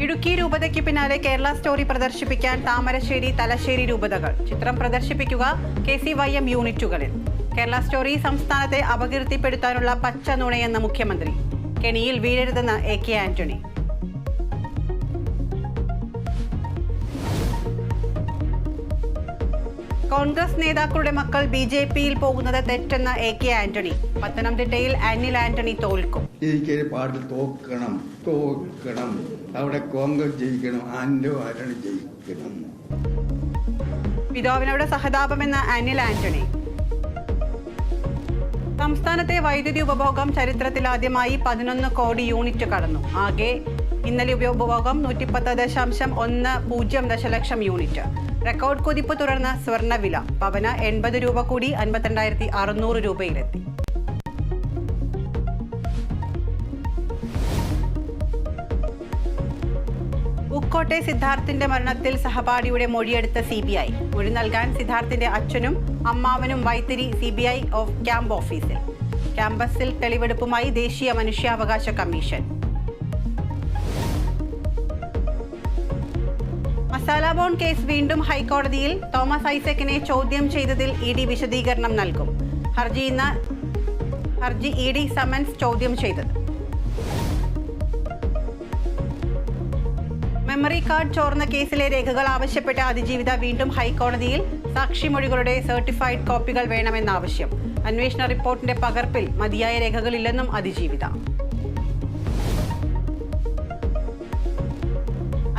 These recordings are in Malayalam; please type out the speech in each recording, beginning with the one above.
ഇടുക്കി രൂപതയ്ക്ക് പിന്നാലെ കേരള സ്റ്റോറി പ്രദർശിപ്പിക്കാൻ താമരശ്ശേരി, തലശ്ശേരി രൂപതകൾ. ചിത്രം പ്രദർശിപ്പിക്കുക KCYM യൂണിറ്റുകളിൽ. കേരള സ്റ്റോറി സംസ്ഥാനത്തെ അപകീർത്തിപ്പെടുത്താനുള്ള പച്ച നുണയെന്ന മുഖ്യമന്ത്രി. കെണിയിൽ വീഴരുതെന്ന് AK ആന്റണി. കോൺഗ്രസ് നേതാക്കളുടെ മക്കൾ BJPയിൽ പോകുന്നത് തെറ്റെന്ന് AK ആന്റണി. പത്തനംതിട്ടയിൽ അനിൽ ആന്റണി തോൽക്കും. പാട്ടിൽ തോക്കണം അവിടെ കോൺഗ്രസ് ജയിക്കണം, ആന്റണി ജയിക്കണം. പിതാവിനോട് സഹതാപമെന്ന അനിൽ ആന്റണി. സംസ്ഥാനത്തെ വൈദ്യുതി ഉപഭോഗം ചരിത്രത്തിലാദ്യമായി 11 കോടി യൂണിറ്റ് കടന്നു. ആകെ ഇന്നലെ ഉപഭോഗം 110.10 ദശലക്ഷം യൂണിറ്റ്. റെക്കോർഡ് കുതിപ്പ് തുടർന്ന് സ്വർണ്ണവില. പവന് 80 രൂപ കൂടി 52,600 രൂപയിലെത്തി. ഉക്കോട്ടെ സിദ്ധാർത്ഥിന്റെ മരണത്തിൽ സഹപാഠിയുടെ മൊഴിയെടുത്ത CBI. മൊഴി നൽകാൻ സിദ്ധാർത്ഥിന്റെ അച്ഛനും അമ്മാവനും വൈത്തിരി CBI ക്യാമ്പ് ഓഫീസിൽ. ക്യാമ്പസിൽ തെളിവെടുപ്പുമായി ദേശീയ മനുഷ്യാവകാശ കമ്മീഷൻ. മസാല ബോൺ കേസ് വീണ്ടും ഹൈക്കോടതിയിൽ. തോമസ് ഐസക്കിനെ ചോദ്യം ചെയ്തതിൽ ED വിശദീകരണം നൽകും. ഹർജി ED സമൻസ് ചോദ്യം ചെയ്തത്. മെമ്മറി കാർഡ് ചോർന്ന കേസിലെ രേഖകൾ ആവശ്യപ്പെട്ട അതിജീവിത വീണ്ടും ഹൈക്കോടതിയിൽ. സാക്ഷിമൊഴികളുടെ സർട്ടിഫൈഡ് കോപ്പികൾ വേണമെന്ന ആവശ്യം. അന്വേഷണ റിപ്പോർട്ടിന്റെ പകർപ്പിൽ മതിയായ രേഖകളില്ലെന്നും അതിജീവിത.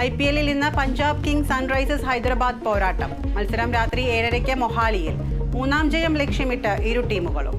IPLൽ ഇന്ന് പഞ്ചാബ് കിങ്സ് സൺറൈസേഴ്സ് ഹൈദരാബാദ് പോരാട്ടം. മത്സരം രാത്രി 7:30 മൊഹാലിയിൽ. 3ാം ജയം ലക്ഷ്യമിട്ട് ഇരു ടീമുകളും.